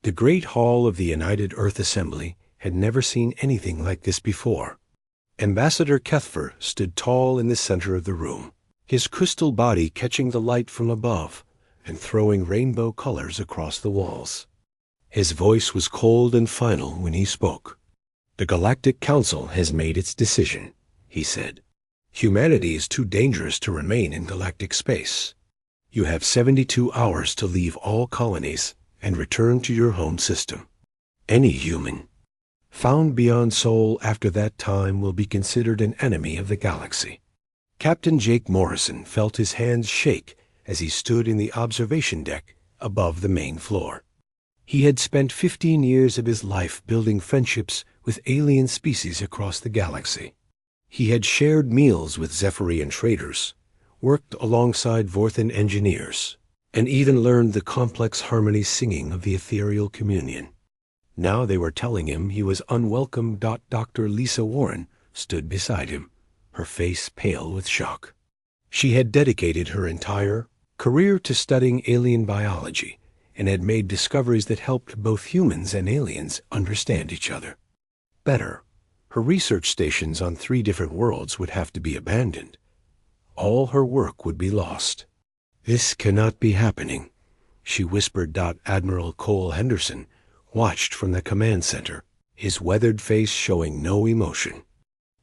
The great hall of the United Earth Assembly had never seen anything like this before. Ambassador Kethfer stood tall in the center of the room, his crystal body catching the light from above and throwing rainbow colors across the walls. His voice was cold and final when he spoke. "The Galactic Council has made its decision," he said. "Humanity is too dangerous to remain in galactic space. You have 72 hours to leave all colonies and return to your home system. Any human found beyond Sol after that time will be considered an enemy of the galaxy." Captain Jake Morrison felt his hands shake as he stood in the observation deck above the main floor. He had spent 15 years of his life building friendships with alien species across the galaxy. He had shared meals with Zephyrian traders, worked alongside Vorthan engineers, and even learned the complex harmony singing of the ethereal communion. Now they were telling him he was unwelcome. Dr. Lisa Warren stood beside him, her face pale with shock. She had dedicated her entire career to studying alien biology and had made discoveries that helped both humans and aliens understand each other better. Her research stations on 3 different worlds would have to be abandoned. All her work would be lost. "This cannot be happening," she whispered. Admiral Cole Henderson watched from the command center, his weathered face showing no emotion.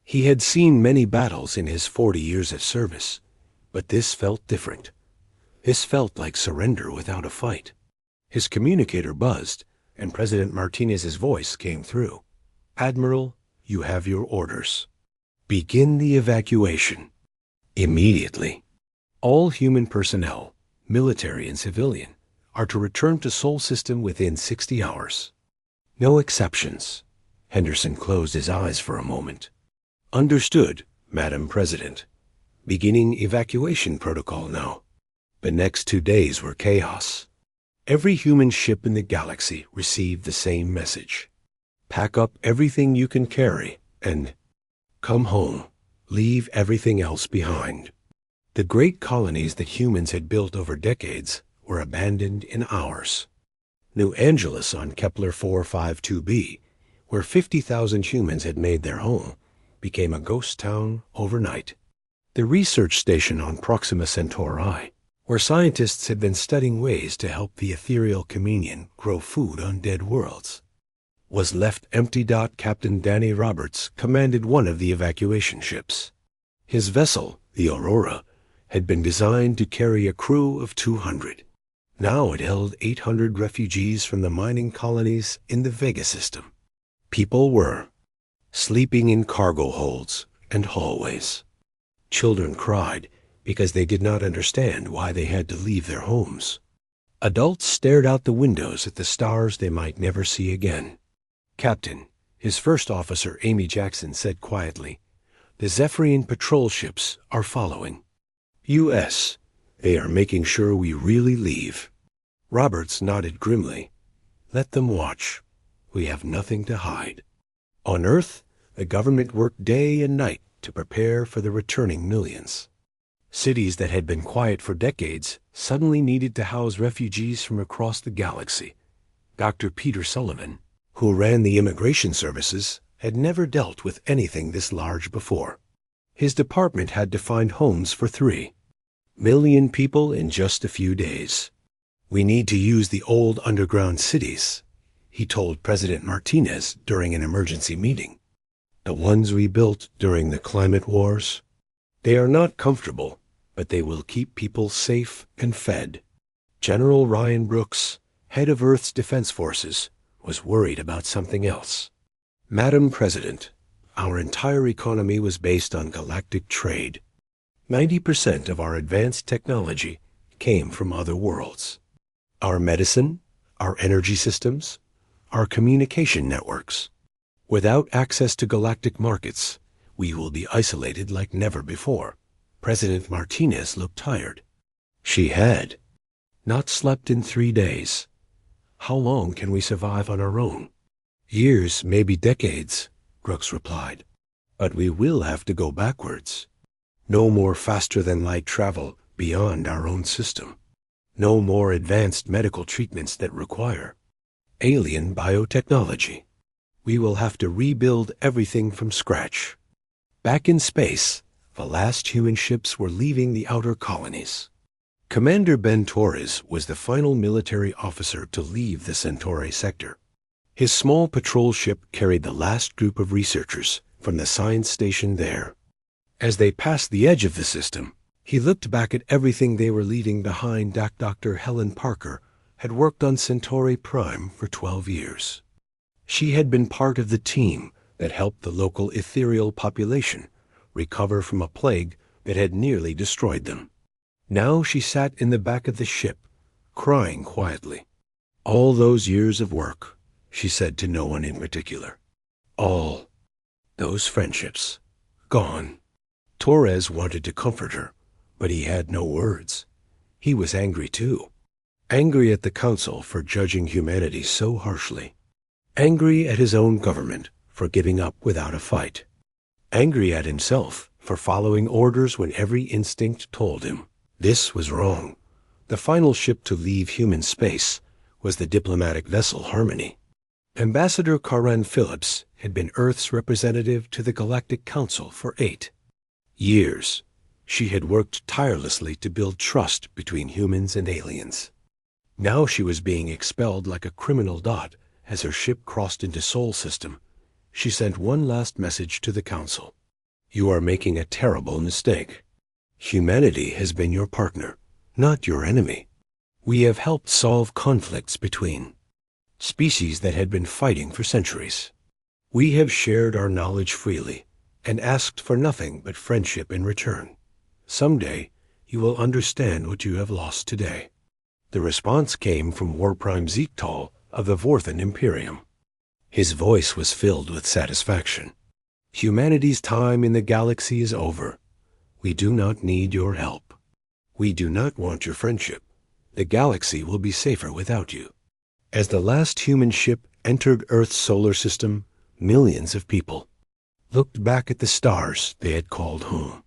He had seen many battles in his 40 years of service, but this felt different. This felt like surrender without a fight. His communicator buzzed, and President Martinez's voice came through. "Admiral, you have your orders. Begin the evacuation. Immediately. All human personnel, military and civilian, are to return to Sol System within 60 hours. No exceptions." Henderson closed his eyes for a moment. "Understood, Madam President. Beginning evacuation protocol now." The next 2 days were chaos. Every human ship in the galaxy received the same message. Pack up everything you can carry and come home. Leave everything else behind. The great colonies that humans had built over decades were abandoned in hours. New Angeles on Kepler 452b, where 50,000 humans had made their home, became a ghost town overnight. The research station on Proxima Centauri, where scientists had been studying ways to help the ethereal communion grow food on dead worlds, was left empty. Captain Danny Roberts commanded one of the evacuation ships. His vessel, the Aurora, had been designed to carry a crew of 200. Now it held 800 refugees from the mining colonies in the Vega system. People were sleeping in cargo holds and hallways. Children cried because they did not understand why they had to leave their homes. Adults stared out the windows at the stars they might never see again. "Captain," his first officer Amy Jackson said quietly, "the Zephyrian patrol ships are following. U.S. They are making sure we really leave." Roberts nodded grimly. "Let them watch. We have nothing to hide." On Earth, the government worked day and night to prepare for the returning millions. Cities that had been quiet for decades suddenly needed to house refugees from across the galaxy. Dr. Peter Sullivan, who ran the immigration services, had never dealt with anything this large before. His department had to find homes for 3 million people in just a few days. "We need to use the old underground cities," he told President Martinez during an emergency meeting. "The ones we built during the climate wars. They are not comfortable, but they will keep people safe and fed." General Ryan Brooks, head of Earth's defense forces, was worried about something else. "Madam President, our entire economy was based on galactic trade. 90% of our advanced technology came from other worlds. Our medicine, our energy systems, our communication networks. Without access to galactic markets, we will be isolated like never before." President Martinez looked tired. She had not slept in 3 days. "How long can we survive on our own?" "Years, maybe decades," Brooks replied. "But we will have to go backwards. No more faster-than-light travel beyond our own system. No more advanced medical treatments that require alien biotechnology. We will have to rebuild everything from scratch. Back in space, the last human ships were leaving the outer colonies. Commander Ben Torres was the final military officer to leave the Centauri sector. His small patrol ship carried the last group of researchers from the science station there. As they passed the edge of the system, he looked back at everything they were leaving behind. Dr. Helen Parker had worked on Centauri Prime for 12 years. She had been part of the team that helped the local ethereal population recover from a plague that had nearly destroyed them. Now she sat in the back of the ship, crying quietly. All those years of work, she said to no one in particular. All those friendships, gone. Torres wanted to comfort her, but he had no words. He was angry too. Angry at the Council for judging humanity so harshly. Angry at his own government for giving up without a fight. Angry at himself for following orders when every instinct told him this was wrong. The final ship to leave human space was the diplomatic vessel Harmony. Ambassador Karen Phillips had been Earth's representative to the Galactic Council for 8 years. She had worked tirelessly to build trust between humans and aliens. Now she was being expelled like a criminal dot as her ship crossed into Sol System. She sent one last message to the Council. You are making a terrible mistake. Humanity has been your partner, not your enemy. We have helped solve conflicts between species that had been fighting for centuries. We have shared our knowledge freely and asked for nothing but friendship in return. Someday, you will understand what you have lost today. The response came from War Prime Zektal of the Vorthan Imperium. His voice was filled with satisfaction. Humanity's time in the galaxy is over. We do not need your help. We do not want your friendship. The galaxy will be safer without you. As the last human ship entered Earth's solar system, millions of people looked back at the stars they had called home.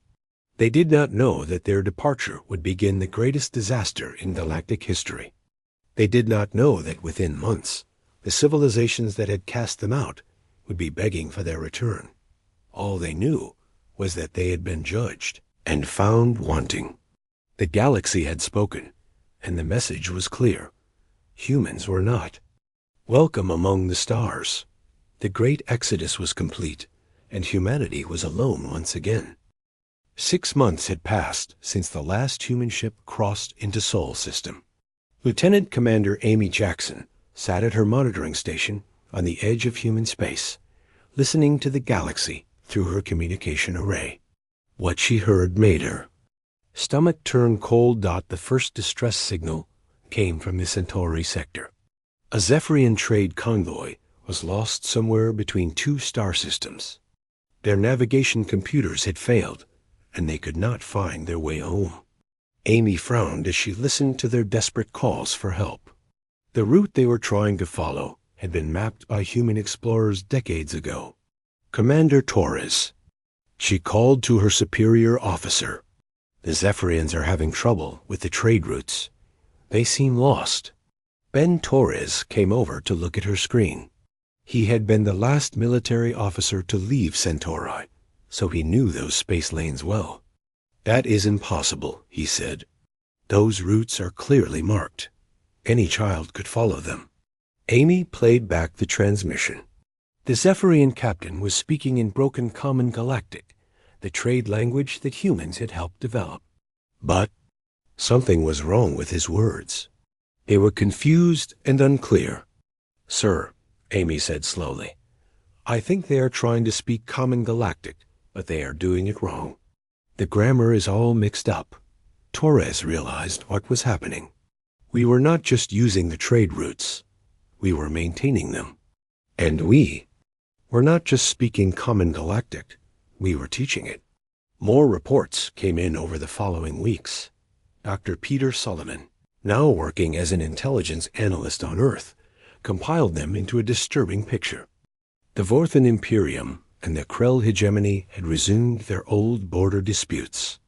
They did not know that their departure would begin the greatest disaster in galactic history. They did not know that within months, the civilizations that had cast them out would be begging for their return. All they knew was that they had been judged and found wanting. The galaxy had spoken, and the message was clear. Humans were not welcome among the stars. The great exodus was complete, and humanity was alone once again. 6 months had passed since the last human ship crossed into Sol System. Lieutenant Commander Amy Jackson sat at her monitoring station on the edge of human space, listening to the galaxy through her communication array. What she heard made her stomach turn cold. The first distress signal came from the Centauri sector. A Zephyrian trade convoy was lost somewhere between 2 star systems. Their navigation computers had failed, and they could not find their way home. Amy frowned as she listened to their desperate calls for help. The route they were trying to follow had been mapped by human explorers decades ago. Commander Torres. She called to her superior officer. The Zephyrians are having trouble with the trade routes. They seem lost. Ben Torres came over to look at her screen. He had been the last military officer to leave Centauri, so he knew those space lanes well. That is impossible, he said. Those routes are clearly marked. Any child could follow them. Amy played back the transmission. The Zephyrian captain was speaking in broken Common Galactic, the trade language that humans had helped develop. But something was wrong with his words. They were confused and unclear. Sir, Amy said slowly, I think they are trying to speak Common Galactic, but they are doing it wrong. The grammar is all mixed up. Torres realized what was happening. We were not just using the trade routes. We were maintaining them. And we were not just speaking Common Galactic. We were teaching it. More reports came in over the following weeks. Dr. Peter Solomon, now working as an intelligence analyst on Earth, compiled them into a disturbing picture. The Vorthan Imperium and the Krell hegemony had resumed their old border disputes.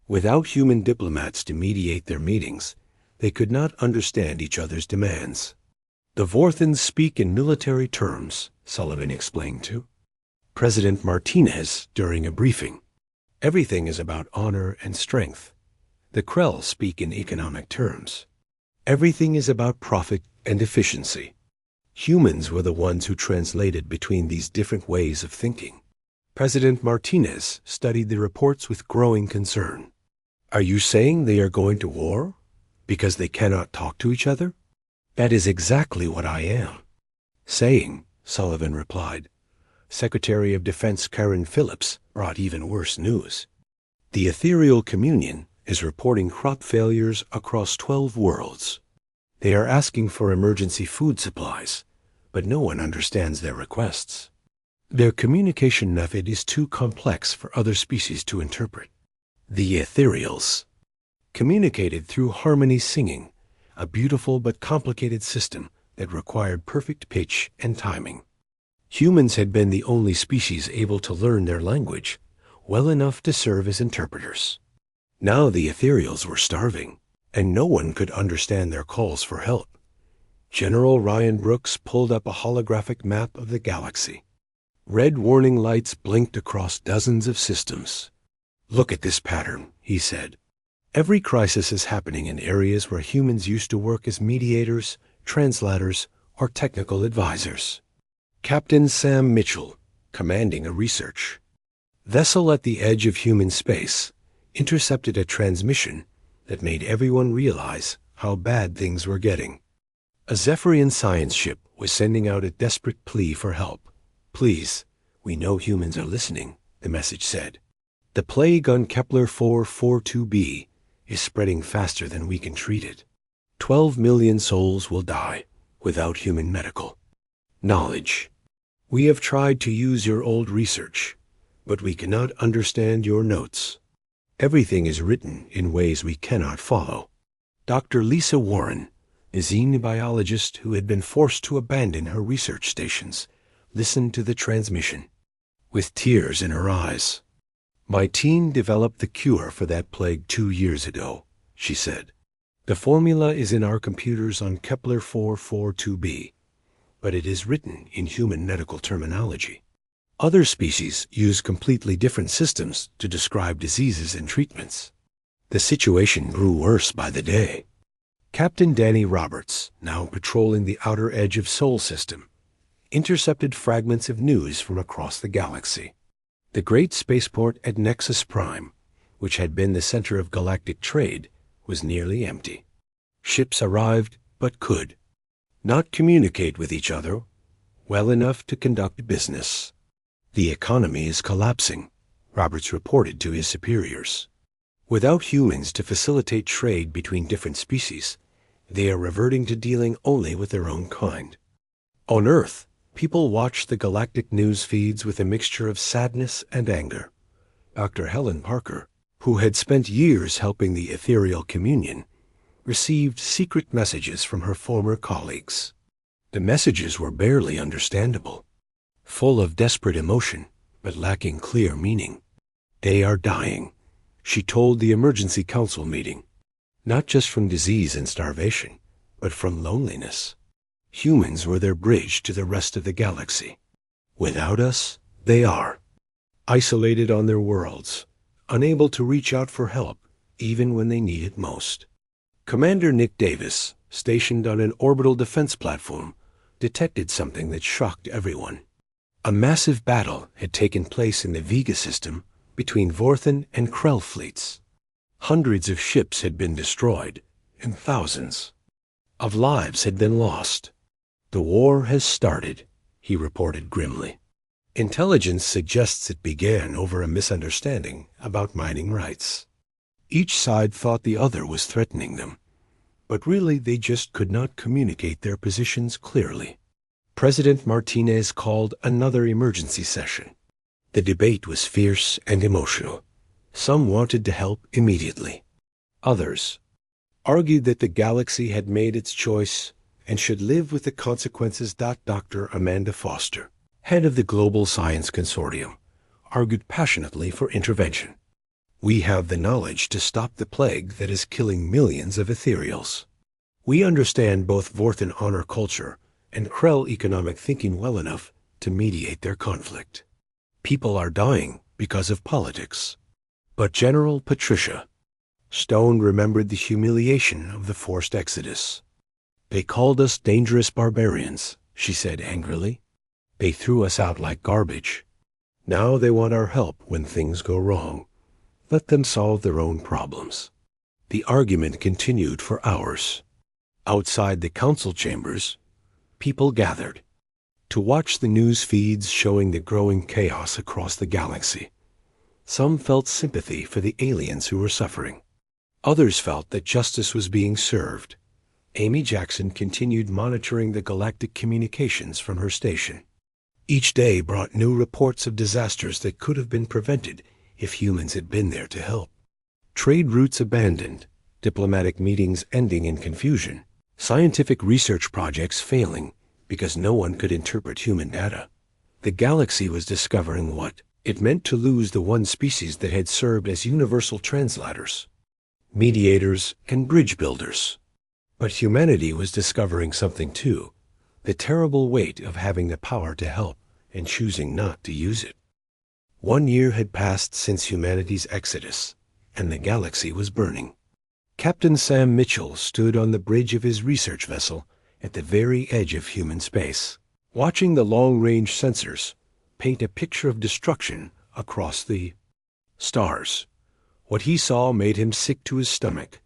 Without human diplomats to mediate their meetings, they could not understand each other's demands. The Vorthans speak in military terms, Sullivan explained to President Martinez during a briefing. Everything is about honor and strength. The Krell speak in economic terms. Everything is about profit and efficiency. Humans were the ones who translated between these different ways of thinking. President Martinez studied the reports with growing concern. Are you saying they are going to war? Because they cannot talk to each other? That is exactly what I am saying, Sullivan replied. Secretary of Defense Karen Phillips brought even worse news. The ethereal communion is reporting crop failures across 12 worlds. They are asking for emergency food supplies, but no one understands their requests. Their communication method is too complex for other species to interpret. The ethereals communicated through harmony singing, a beautiful but complicated system that required perfect pitch and timing. Humans had been the only species able to learn their language well enough to serve as interpreters. Now the ethereals were starving, and no one could understand their calls for help. General Ryan Brooks pulled up a holographic map of the galaxy. Red warning lights blinked across dozens of systems. Look at this pattern, he said. Every crisis is happening in areas where humans used to work as mediators, translators, or technical advisors. Captain Sam Mitchell, commanding a research vessel at the edge of human space, intercepted a transmission that made everyone realize how bad things were getting. A Zephyrian science ship was sending out a desperate plea for help. Please, we know humans are listening, the message said. The plague on Kepler 442b is spreading faster than we can treat it. 12 million souls will die without human medical knowledge. We have tried to use your old research, but we cannot understand your notes. Everything is written in ways we cannot follow. Dr. Lisa Warren, a xenobiologist who had been forced to abandon her research stations, listened to the transmission with tears in her eyes. My team developed the cure for that plague 2 years ago, she said. The formula is in our computers on Kepler 442b, but it is written in human medical terminology. Other species use completely different systems to describe diseases and treatments. The situation grew worse by the day. Captain Danny Roberts, now patrolling the outer edge of Sol System, intercepted fragments of news from across the galaxy. The great spaceport at Nexus Prime, which had been the center of galactic trade, was nearly empty. Ships arrived, but could not communicate with each other well enough to conduct business. The economy is collapsing, Roberts reported to his superiors. Without humans to facilitate trade between different species, they are reverting to dealing only with their own kind. On Earth, people watch the galactic news feeds with a mixture of sadness and anger. Dr. Helen Parker, who had spent years helping the ethereal communion, received secret messages from her former colleagues. The messages were barely understandable, full of desperate emotion, but lacking clear meaning. They are dying, she told the emergency council meeting, not just from disease and starvation, but from loneliness. Humans were their bridge to the rest of the galaxy. Without us, they are isolated on their worlds, unable to reach out for help even when they need it most. Commander Nick Davis, stationed on an orbital defense platform, detected something that shocked everyone. A massive battle had taken place in the Vega system between Vorthan and Krell fleets. Hundreds of ships had been destroyed, and thousands of lives had been lost. The war has started, he reported grimly. Intelligence suggests it began over a misunderstanding about mining rights. Each side thought the other was threatening them, but really they just could not communicate their positions clearly. President Martinez called another emergency session. The debate was fierce and emotional. Some wanted to help immediately. Others argued that the galaxy had made its choice and should live with the consequences. Dr. Amanda Foster, head of the Global Science Consortium, argued passionately for intervention. We have the knowledge to stop the plague that is killing millions of ethereals. We understand both Vorthan honor culture and Krell economic thinking well enough to mediate their conflict. People are dying because of politics. But General Patricia Stone remembered the humiliation of the forced exodus. "They called us dangerous barbarians," she said angrily. "They threw us out like garbage. Now they want our help when things go wrong. Let them solve their own problems." The argument continued for hours. Outside the council chambers, people gathered to watch the news feeds showing the growing chaos across the galaxy. Some felt sympathy for the aliens who were suffering. Others felt that justice was being served. Amy Jackson continued monitoring the galactic communications from her station. Each day brought new reports of disasters that could have been prevented if humans had been there to help. Trade routes abandoned, diplomatic meetings ending in confusion, scientific research projects failing because no one could interpret human data. The galaxy was discovering what it meant to lose the one species that had served as universal translators, mediators, and bridge builders. But humanity was discovering something too, the terrible weight of having the power to help and choosing not to use it. 1 year had passed since humanity's exodus, and the galaxy was burning. Captain Sam Mitchell stood on the bridge of his research vessel at the very edge of human space, watching the long-range sensors paint a picture of destruction across the stars. What he saw made him sick to his stomach.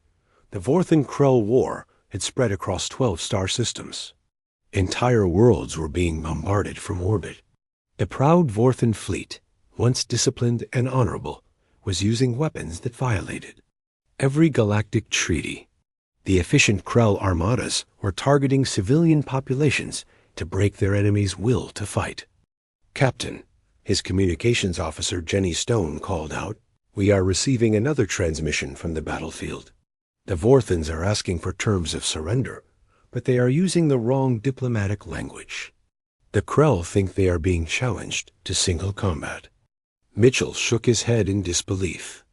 The Vorthen-Krell War had spread across 12 star systems. Entire worlds were being bombarded from orbit. The proud Vorthen fleet, once disciplined and honorable, was using weapons that violated every galactic treaty. The efficient Krell armadas were targeting civilian populations to break their enemies' will to fight. "Captain," his communications officer Jenny Stone called out, "we are receiving another transmission from the battlefield. The Vorthens are asking for terms of surrender, but they are using the wrong diplomatic language. The Krell think they are being challenged to single combat." Mitchell shook his head in disbelief.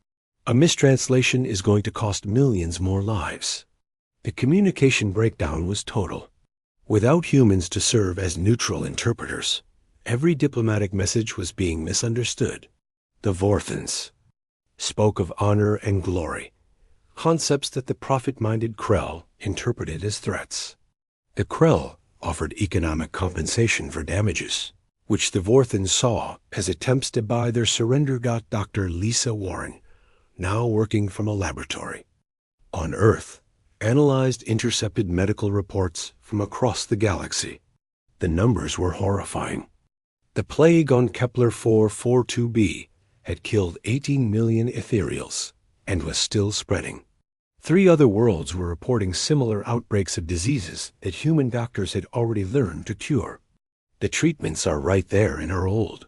"A mistranslation is going to cost millions more lives." The communication breakdown was total. Without humans to serve as neutral interpreters, every diplomatic message was being misunderstood. The Vorthens spoke of honor and glory, concepts that the profit-minded Krell interpreted as threats. The Krell offered economic compensation for damages, which the Vorthens saw as attempts to buy their surrender. Dr. Lisa Warren, now working from a laboratory on Earth, analyzed intercepted medical reports from across the galaxy. The numbers were horrifying. The plague on Kepler 442b had killed 18 million ethereals and was still spreading. 3 other worlds were reporting similar outbreaks of diseases that human doctors had already learned to cure. "The treatments are right there in our old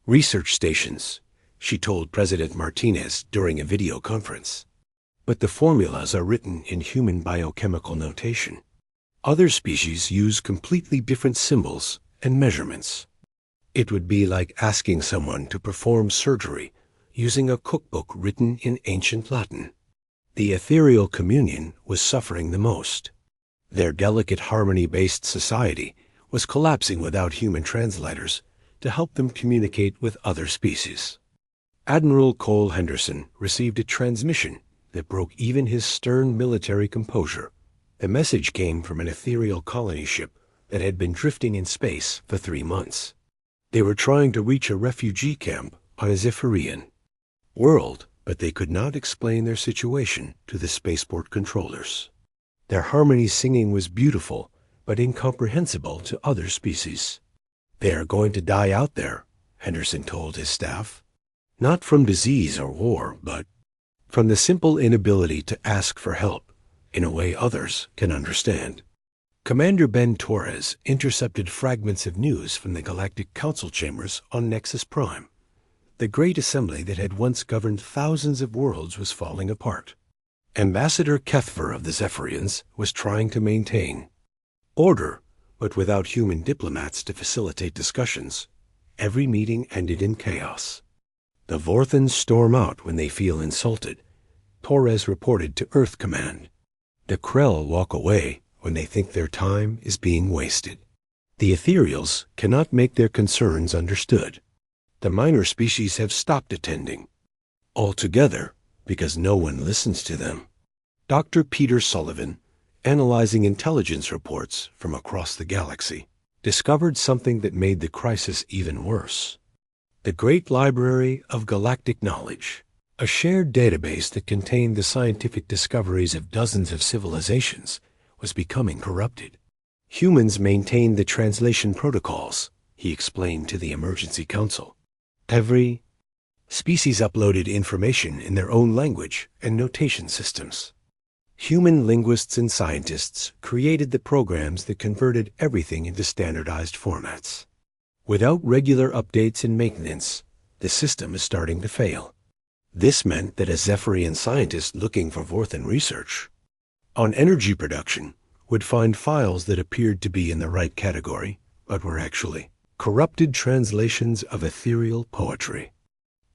research stations," she told President Martinez during a video conference. "But the formulas are written in human biochemical notation. Other species use completely different symbols and measurements. It would be like asking someone to perform surgery using a cookbook written in ancient Latin." The ethereal communion was suffering the most. Their delicate harmony-based society was collapsing without human translators to help them communicate with other species. Admiral Cole Henderson received a transmission that broke even his stern military composure. The message came from an ethereal colony ship that had been drifting in space for 3 months. They were trying to reach a refugee camp on a Zephyrian world, but they could not explain their situation to the spaceport controllers. Their harmony singing was beautiful, but incomprehensible to other species. "They are going to die out there," Henderson told his staff. "Not from disease or war, but from the simple inability to ask for help in a way others can understand." Commander Ben Torres intercepted fragments of news from the Galactic Council chambers on Nexus Prime. The great assembly that had once governed thousands of worlds was falling apart. Ambassador Kethver of the Zephyrians was trying to maintain order, but without human diplomats to facilitate discussions. Every meeting ended in chaos. "The Vorthens storm out when they feel insulted," Torres reported to Earth Command. "The Krell walk away when they think their time is being wasted." The ethereals cannot make their concerns understood. The minor species have stopped attending altogether because no one listens to them. Dr. Peter Sullivan, analyzing intelligence reports from across the galaxy, discovered something that made the crisis even worse. The Great Library of Galactic Knowledge, a shared database that contained the scientific discoveries of dozens of civilizations, was becoming corrupted. Humans maintained the translation protocols, he explained to the Emergency Council. Every species uploaded information in their own language and notation systems. Human linguists and scientists created the programs that converted everything into standardized formats. Without regular updates and maintenance, the system is starting to fail. This meant that a Zephyrian scientist looking for Vorthan research on energy production would find files that appeared to be in the right category, but were actually corrupted translations of ethereal poetry.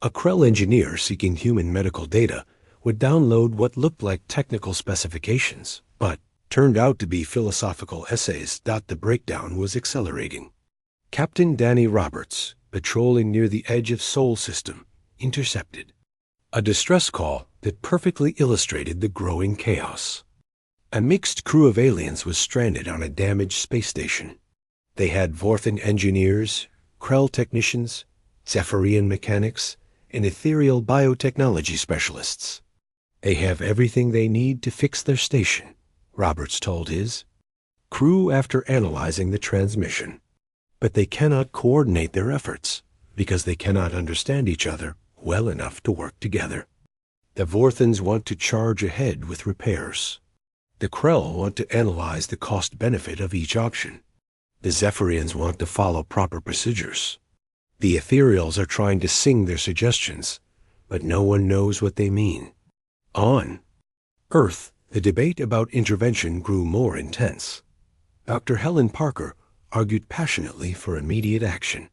A Krell engineer seeking human medical data would download what looked like technical specifications, but turned out to be philosophical essays. The breakdown was accelerating. Captain Danny Roberts, patrolling near the edge of Sol System, intercepted a distress call that perfectly illustrated the growing chaos. A mixed crew of aliens was stranded on a damaged space station. They had Vorthan engineers, Krell technicians, Zephyrian mechanics, and ethereal biotechnology specialists. They have everything they need to fix their station, Roberts told his crew after analyzing the transmission. But they cannot coordinate their efforts because they cannot understand each other well enough to work together. The Vorthans want to charge ahead with repairs. The Krell want to analyze the cost-benefit of each option. The Zephyrians want to follow proper procedures. The ethereals are trying to sing their suggestions, but no one knows what they mean. On Earth, the debate about intervention grew more intense. Dr. Helen Parker argued passionately for immediate action.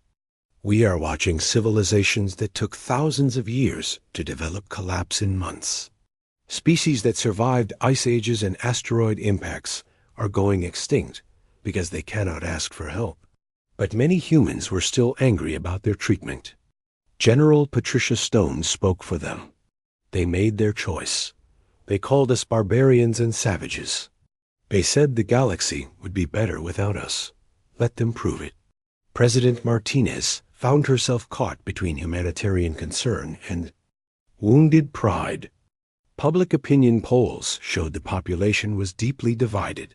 We are watching civilizations that took thousands of years to develop collapse in months. Species that survived ice ages and asteroid impacts are going extinct because they cannot ask for help. But many humans were still angry about their treatment. General Patricia Stone spoke for them. They made their choice. They called us barbarians and savages. They said the galaxy would be better without us. Let them prove it. President Martinez found herself caught between humanitarian concern and wounded pride. Public opinion polls showed the population was deeply divided.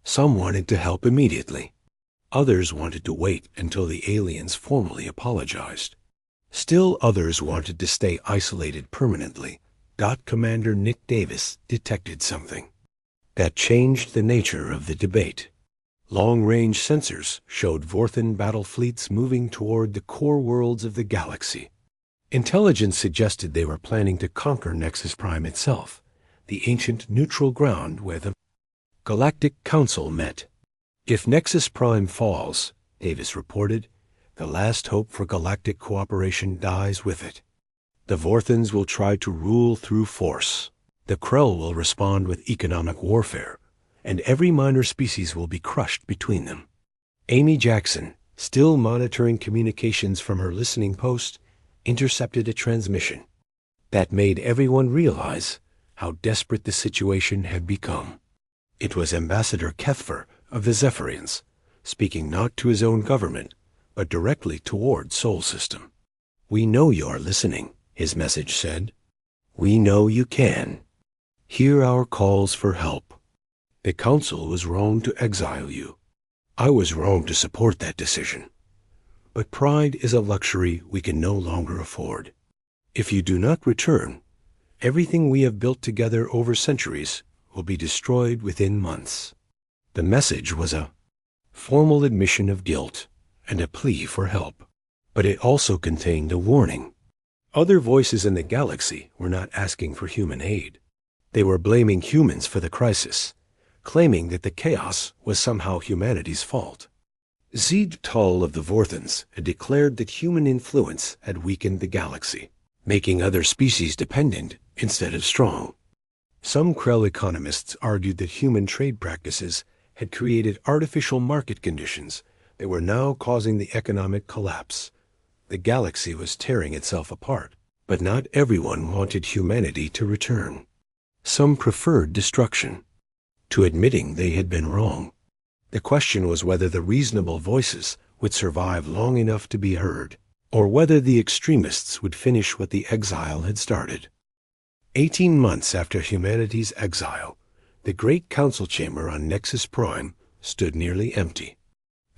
Some wanted to help immediately. Others wanted to wait until the aliens formally apologized. Still others wanted to stay isolated permanently. Commander Nick Davis detected something that changed the nature of the debate. Long-range sensors showed Vorthan battle fleets moving toward the core worlds of the galaxy. Intelligence suggested they were planning to conquer Nexus Prime itself, the ancient neutral ground where the Galactic Council met. If Nexus Prime falls, Davis reported, the last hope for galactic cooperation dies with it. The Vorthans will try to rule through force. The Krell will respond with economic warfare, and every minor species will be crushed between them. Amy Jackson, still monitoring communications from her listening post, intercepted a transmission that made everyone realize how desperate the situation had become. It was Ambassador Kethfer of the Zephyrians, speaking not to his own government, but directly toward Sol System. We know you are listening, his message said. We know you can. Hear our calls for help. The Council was wrong to exile you. I was wrong to support that decision. But pride is a luxury we can no longer afford. If you do not return, everything we have built together over centuries will be destroyed within months. The message was a formal admission of guilt and a plea for help, but it also contained a warning. Other voices in the galaxy were not asking for human aid. They were blaming humans for the crisis, claiming that the chaos was somehow humanity's fault. Zeed Tull of the Vorthans had declared that human influence had weakened the galaxy, making other species dependent instead of strong. Some Krell economists argued that human trade practices had created artificial market conditions They were now causing the economic collapse. The galaxy was tearing itself apart, but not everyone wanted humanity to return. Some preferred destruction, to admitting they had been wrong. The question was whether the reasonable voices would survive long enough to be heard, or whether the extremists would finish what the exile had started. 18 months after humanity's exile, the great council chamber on Nexus Prime stood nearly empty.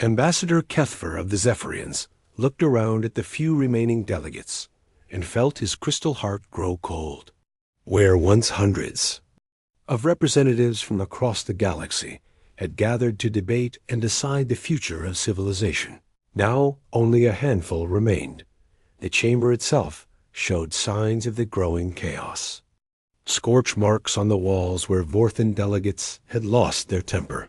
Ambassador Kethfer of the Zephyrians looked around at the few remaining delegates and felt his crystal heart grow cold. Where once hundreds of representatives from across the galaxy had gathered to debate and decide the future of civilization, now only a handful remained. The chamber itself showed signs of the growing chaos. Scorch marks on the walls where Vorthan delegates had lost their temper.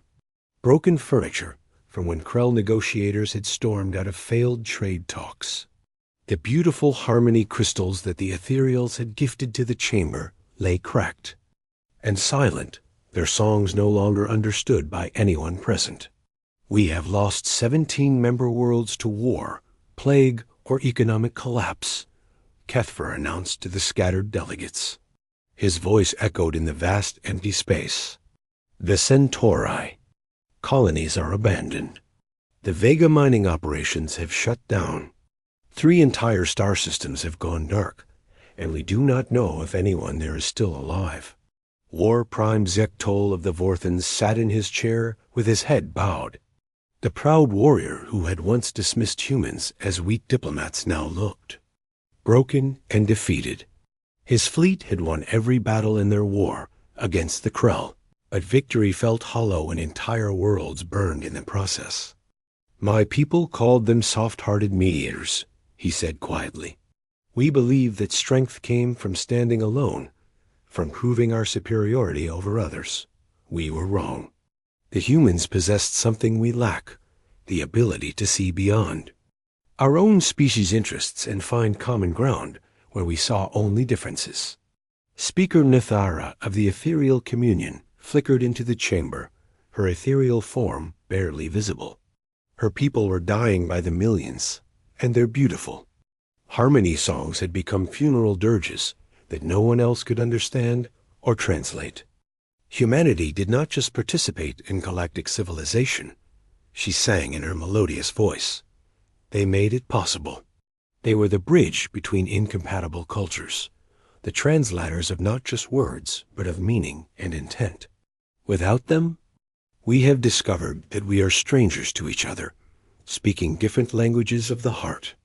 Broken furniture from when Krell negotiators had stormed out of failed trade talks. The beautiful harmony crystals that the ethereals had gifted to the chamber lay cracked and silent, their songs no longer understood by anyone present. We have lost 17 member worlds to war, plague, or economic collapse, Kethfer announced to the scattered delegates. His voice echoed in the vast empty space. The Centauri. Colonies are abandoned. The Vega mining operations have shut down. 3 entire star systems have gone dark, and we do not know if anyone there is still alive. War Prime Zektol of the Vorthans sat in his chair with his head bowed. The proud warrior who had once dismissed humans as weak diplomats now looked broken and defeated. His fleet had won every battle in their war against the Krell, but victory felt hollow and entire worlds burned in the process. My people called them soft-hearted mediators, he said quietly. We believed that strength came from standing alone, from proving our superiority over others. We were wrong. The humans possessed something we lack, the ability to see beyond our own species' interests and find common ground where we saw only differences. Speaker Nithara of the Ethereal Communion flickered into the chamber, her ethereal form barely visible. Her people were dying by the millions, and they're beautiful. Harmony songs had become funeral dirges that no one else could understand or translate. Humanity did not just participate in galactic civilization, she sang in her melodious voice. They made it possible. They were the bridge between incompatible cultures, the translators of not just words, but of meaning and intent. Without them, we have discovered that we are strangers to each other, speaking different languages of the heart.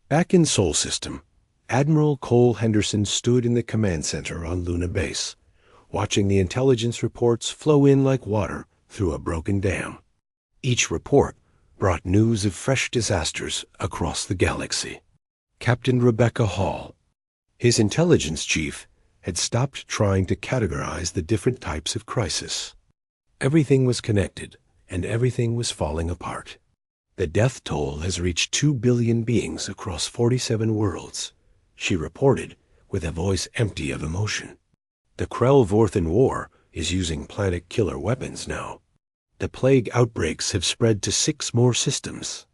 Back in Sol System, Admiral Cole Henderson stood in the command center on Luna Base, watching the intelligence reports flow in like water through a broken dam. Each report brought news of fresh disasters across the galaxy. Captain Rebecca Hall, his intelligence chief, had stopped trying to categorize the different types of crisis. Everything was connected, and everything was falling apart. The death toll has reached 2 billion beings across 47 worlds, she reported with a voice empty of emotion. The Krell-Vorthan War is using planet-killer weapons now. The plague outbreaks have spread to 6 more systems.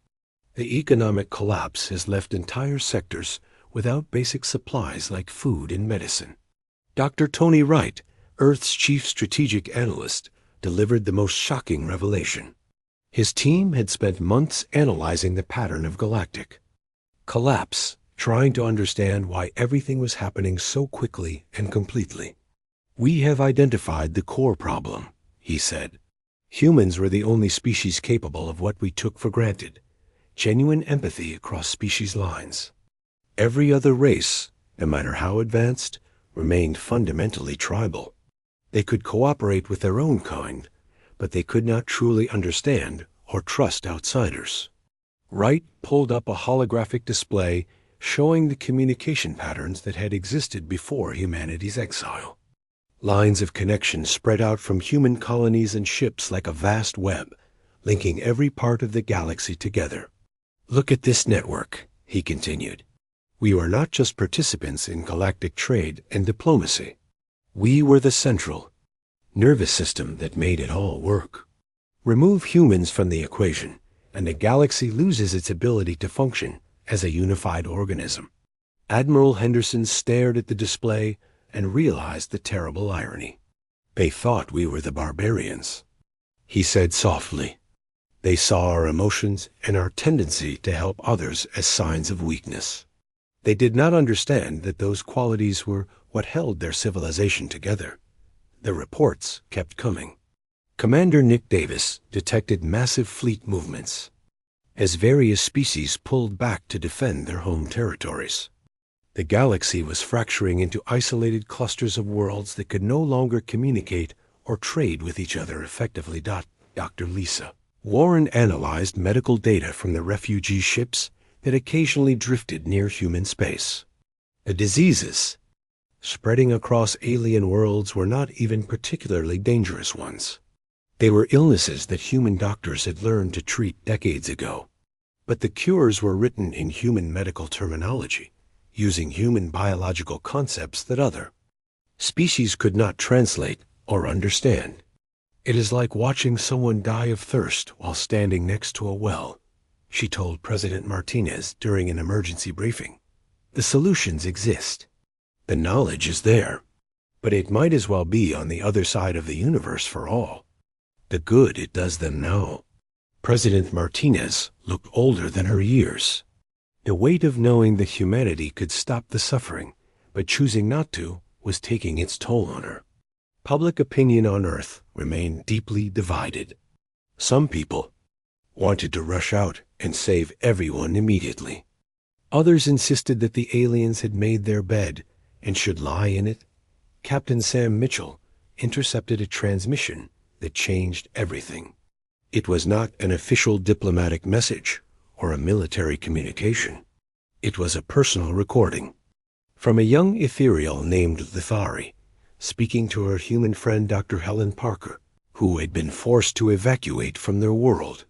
The economic collapse has left entire sectors without basic supplies like food and medicine. Dr. Tony Wright, Earth's chief strategic analyst, delivered the most shocking revelation. His team had spent months analyzing the pattern of galactic collapse, trying to understand why everything was happening so quickly and completely. We have identified the core problem, he said. Humans were the only species capable of what we took for granted, genuine empathy across species lines. Every other race, no matter how advanced, remained fundamentally tribal. They could cooperate with their own kind, but they could not truly understand or trust outsiders. Wright pulled up a holographic display showing the communication patterns that had existed before humanity's exile. Lines of connection spread out from human colonies and ships like a vast web, linking every part of the galaxy together. Look at this network, he continued. We were not just participants in galactic trade and diplomacy. We were the central nervous system that made it all work. Remove humans from the equation, and the galaxy loses its ability to function as a unified organism. Admiral Henderson stared at the display and realized the terrible irony. They thought we were the barbarians, he said softly. They saw our emotions and our tendency to help others as signs of weakness. They did not understand that those qualities were what held their civilization together. The reports kept coming. Commander Nick Davis detected massive fleet movements as various species pulled back to defend their home territories. The galaxy was fracturing into isolated clusters of worlds that could no longer communicate or trade with each other effectively. Dr. Lisa Warren analyzed medical data from the refugee ships that occasionally drifted near human space. The diseases spreading across alien worlds were not even particularly dangerous ones. They were illnesses that human doctors had learned to treat decades ago. But the cures were written in human medical terminology, using human biological concepts that other species could not translate or understand. It is like watching someone die of thirst while standing next to a well, she told President Martinez during an emergency briefing. The solutions exist. The knowledge is there, but it might as well be on the other side of the universe for all the good it does them now. President Martinez looked older than her years. The weight of knowing that humanity could stop the suffering, but choosing not to, was taking its toll on her. Public opinion on Earth remained deeply divided. Some people wanted to rush out and save everyone immediately. Others insisted that the aliens had made their bed and should lie in it. Captain Sam Mitchell intercepted a transmission that changed everything. It was not an official diplomatic message or a military communication. It was a personal recording from a young ethereal named Lithari, speaking to her human friend Dr. Helen Parker, who had been forced to evacuate from their world.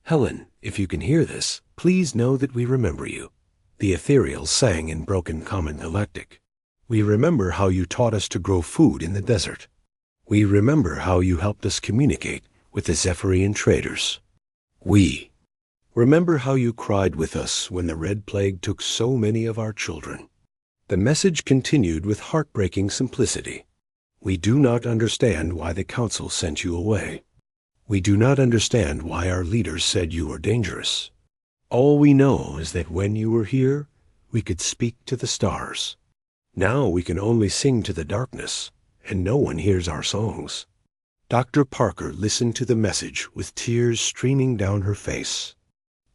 Helen, if you can hear this, please know that we remember you. The ethereal sang in broken common galactic. We remember how you taught us to grow food in the desert. We remember how you helped us communicate with the Zephyrian traders. We remember how you cried with us when the Red Plague took so many of our children. The message continued with heartbreaking simplicity. We do not understand why the Council sent you away. We do not understand why our leaders said you were dangerous. All we know is that when you were here, we could speak to the stars. Now we can only sing to the darkness, and no one hears our songs. Dr. Parker listened to the message with tears streaming down her face.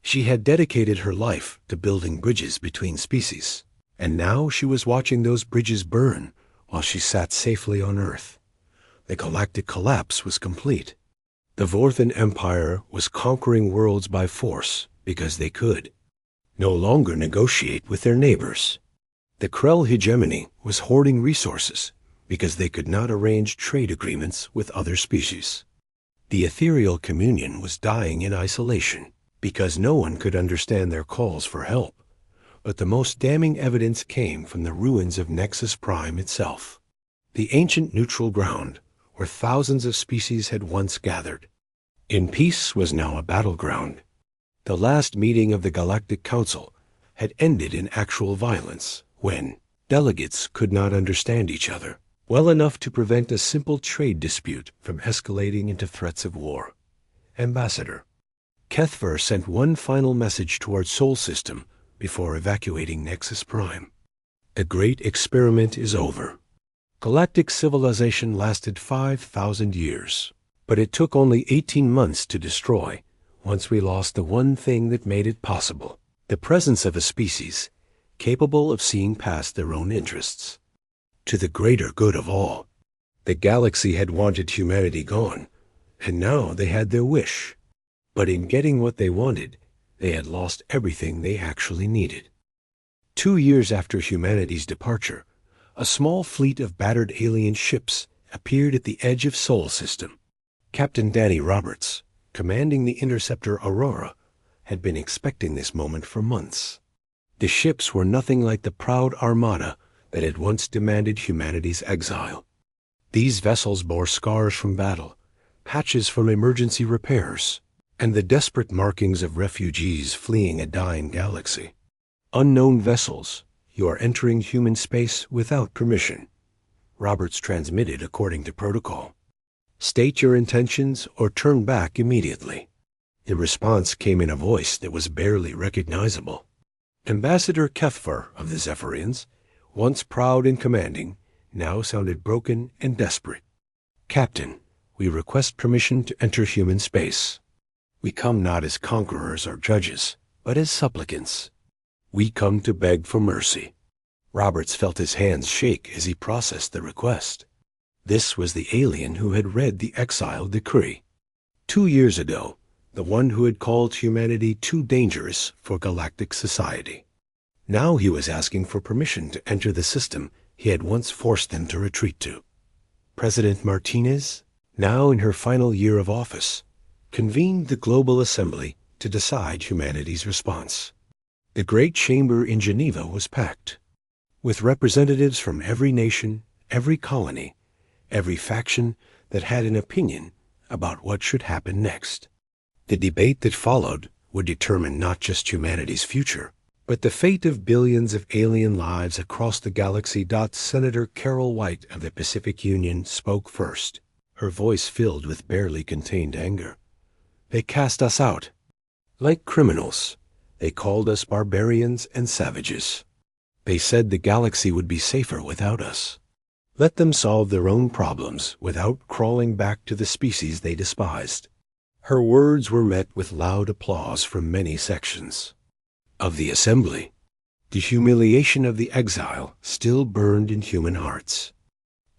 She had dedicated her life to building bridges between species, and now she was watching those bridges burn while she sat safely on Earth. The galactic collapse was complete. The Vorthan Empire was conquering worlds by force because they could no longer negotiate with their neighbors. The Krell hegemony was hoarding resources because they could not arrange trade agreements with other species. The ethereal communion was dying in isolation because no one could understand their calls for help. But the most damning evidence came from the ruins of Nexus Prime itself, the ancient neutral ground where thousands of species had once gathered. In peace was now a battleground. The last meeting of the Galactic Council had ended in actual violence when delegates could not understand each other well enough to prevent a simple trade dispute from escalating into threats of war. Ambassador Kethver sent one final message toward Sol System before evacuating Nexus Prime. The great experiment is over. Galactic civilization lasted 5,000 years, but it took only 18 months to destroy once we lost the one thing that made it possible, the presence of a species capable of seeing past their own interests to the greater good of all. The galaxy had wanted humanity gone, and now they had their wish. But in getting what they wanted, they had lost everything they actually needed. 2 years after humanity's departure, a small fleet of battered alien ships appeared at the edge of Sol System. Captain Danny Roberts, commanding the interceptor Aurora, had been expecting this moment for months. The ships were nothing like the proud armada that had once demanded humanity's exile. These vessels bore scars from battle, patches from emergency repairs, and the desperate markings of refugees fleeing a dying galaxy. Unknown vessels, you are entering human space without permission. Roberts transmitted according to protocol. State your intentions or turn back immediately. The response came in a voice that was barely recognizable. Ambassador Kethfer of the Zephyrians, once proud and commanding, now sounded broken and desperate. Captain, we request permission to enter human space. We come not as conquerors or judges, but as supplicants. We come to beg for mercy. Roberts felt his hands shake as he processed the request. This was the alien who had read the exile decree. 2 years ago, the one who had called humanity too dangerous for galactic society. Now he was asking for permission to enter the system he had once forced them to retreat to. President Martinez, now in her final year of office, convened the Global Assembly to decide humanity's response. The great chamber in Geneva was packed, with representatives from every nation, every colony, every faction that had an opinion about what should happen next. The debate that followed would determine not just humanity's future, but the fate of billions of alien lives across the galaxy. Senator Carol White of the Pacific Union spoke first, her voice filled with barely contained anger. They cast us out. Like criminals, they called us barbarians and savages. They said the galaxy would be safer without us. Let them solve their own problems without crawling back to the species they despised. Her words were met with loud applause from many sections of the assembly. The humiliation of the exile still burned in human hearts.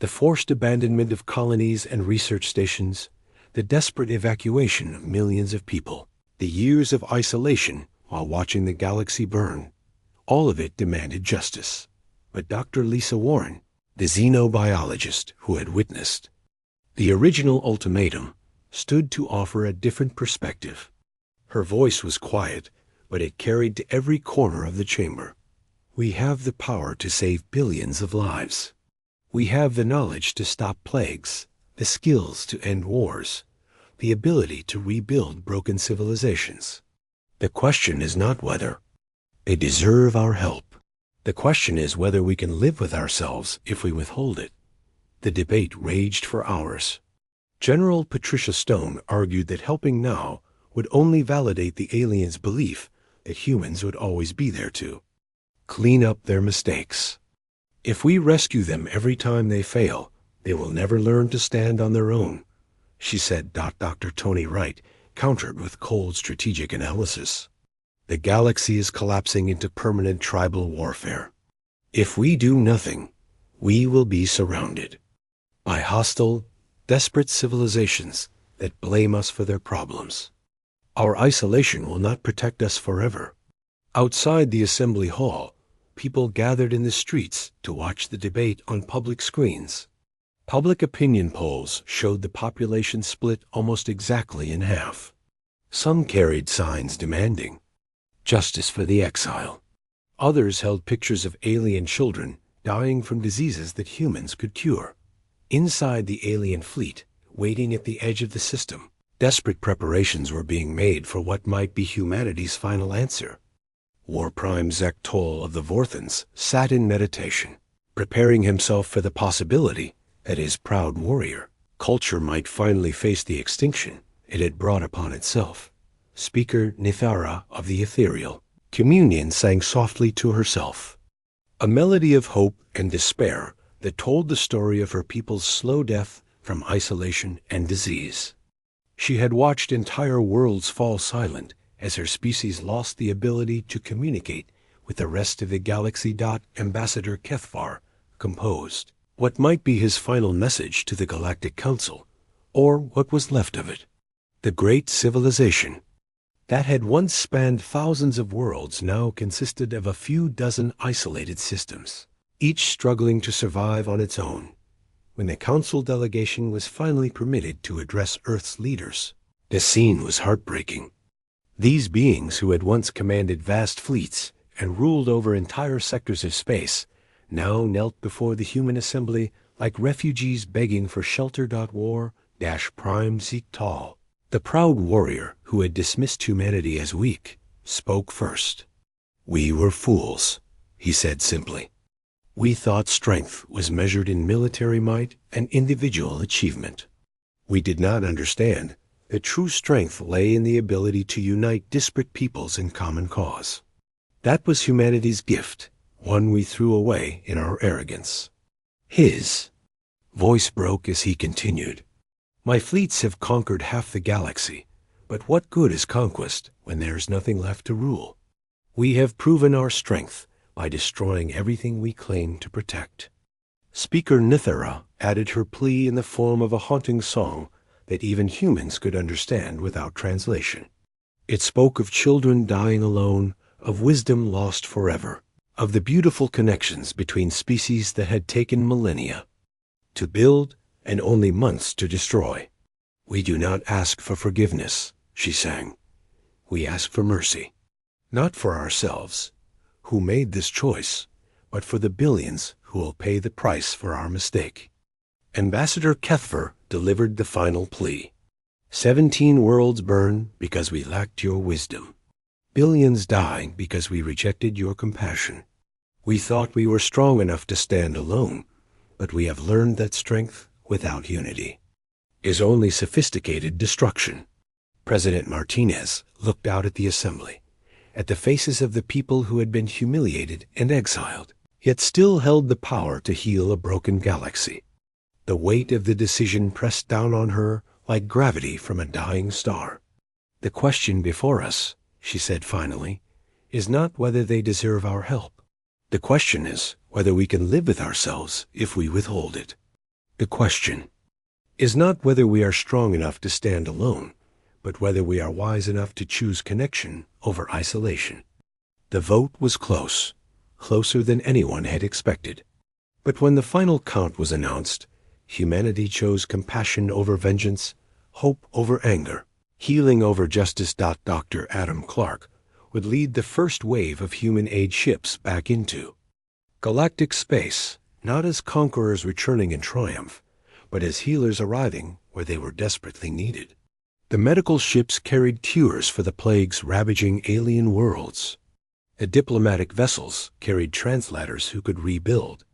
The forced abandonment of colonies and research stations, the desperate evacuation of millions of people, the years of isolation while watching the galaxy burn, all of it demanded justice. But Dr. Lisa Warren, the xenobiologist who had witnessed the original ultimatum, stood to offer a different perspective. Her voice was quiet, but it carried to every corner of the chamber. We have the power to save billions of lives. We have the knowledge to stop plagues, the skills to end wars, the ability to rebuild broken civilizations. The question is not whether they deserve our help. The question is whether we can live with ourselves if we withhold it. The debate raged for hours. General Patricia Stone argued that helping now would only validate the aliens' belief that humans would always be there to clean up their mistakes. If we rescue them every time they fail, they will never learn to stand on their own, she said. Dr. Tony Wright countered with cold strategic analysis. The galaxy is collapsing into permanent tribal warfare. If we do nothing, we will be surrounded by hostile, desperate civilizations that blame us for their problems. Our isolation will not protect us forever. Outside the assembly hall, people gathered in the streets to watch the debate on public screens. Public opinion polls showed the population split almost exactly in half. Some carried signs demanding justice for the exile. Others held pictures of alien children dying from diseases that humans could cure. Inside the alien fleet, waiting at the edge of the system, desperate preparations were being made for what might be humanity's final answer. War Prime Zek Toll of the Vorthans sat in meditation, preparing himself for the possibility that his proud warrior culture might finally face the extinction it had brought upon itself. Speaker Nithara of the Ethereal Communion sang softly to herself, a melody of hope and despair that told the story of her people's slow death from isolation and disease. She had watched entire worlds fall silent as her species lost the ability to communicate with the rest of the galaxy. Ambassador Kethvar composed what might be his final message to the Galactic Council, or what was left of it. The great civilization that had once spanned thousands of worlds now consisted of a few dozen isolated systems, each struggling to survive on its own. When the council delegation was finally permitted to address Earth's leaders, the scene was heartbreaking. These beings who had once commanded vast fleets and ruled over entire sectors of space now knelt before the human assembly like refugees begging for shelter. War Prime Zeke Tall The proud warrior who had dismissed humanity as weak spoke first. "We were fools," he said simply. "We thought strength was measured in military might and individual achievement. We did not understand that true strength lay in the ability to unite disparate peoples in common cause. That was humanity's gift, one we threw away in our arrogance." His voice broke as he continued. "My fleets have conquered half the galaxy, but what good is conquest when there is nothing left to rule? We have proven our strength by destroying everything we claim to protect." Speaker Nithara added her plea in the form of a haunting song that even humans could understand without translation. It spoke of children dying alone, of wisdom lost forever, of the beautiful connections between species that had taken millennia to build and only months to destroy. "We do not ask for forgiveness," she sang. "We ask for mercy. Not for ourselves, who made this choice, but for the billions who will pay the price for our mistake." Ambassador Kethver delivered the final plea. 17 worlds burn because we lacked your wisdom. Billions die because we rejected your compassion. We thought we were strong enough to stand alone, but we have learned that strength without unity is only sophisticated destruction. President Martinez looked out at the assembly, at the faces of the people who had been humiliated and exiled, yet still held the power to heal a broken galaxy. The weight of the decision pressed down on her like gravity from a dying star. "The question before us," she said finally, "is not whether they deserve our help. The question is whether we can live with ourselves if we withhold it. The question is not whether we are strong enough to stand alone, but whether we are wise enough to choose connection over isolation." The vote was close, closer than anyone had expected. But when the final count was announced, humanity chose compassion over vengeance, hope over anger, healing over justice. Dr. Adam Clark would lead the first wave of human-aid ships back into galactic space, not as conquerors returning in triumph, but as healers arriving where they were desperately needed. The medical ships carried cures for the plagues ravaging alien worlds. The diplomatic vessels carried translators who could rebuild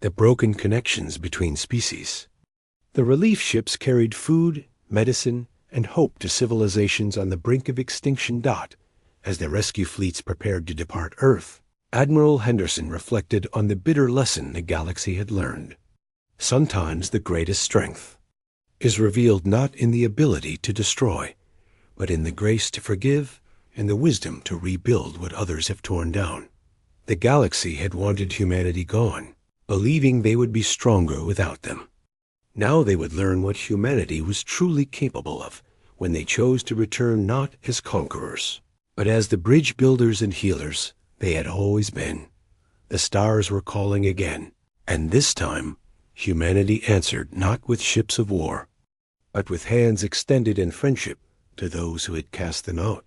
the broken connections between species. The relief ships carried food, medicine, and hope to civilizations on the brink of extinction. As the rescue fleets prepared to depart Earth, Admiral Henderson reflected on the bitter lesson the galaxy had learned. Sometimes the greatest strength is revealed not in the ability to destroy, but in the grace to forgive and the wisdom to rebuild what others have torn down. The galaxy had wanted humanity gone, believing they would be stronger without them. Now they would learn what humanity was truly capable of when they chose to return not as conquerors, but as the bridge builders and healers they had always been. The stars were calling again, and this time humanity answered not with ships of war, but with hands extended in friendship to those who had cast them out.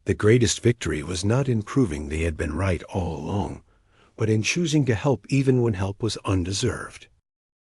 The greatest victory was not in proving they had been right all along, but in choosing to help even when help was undeserved.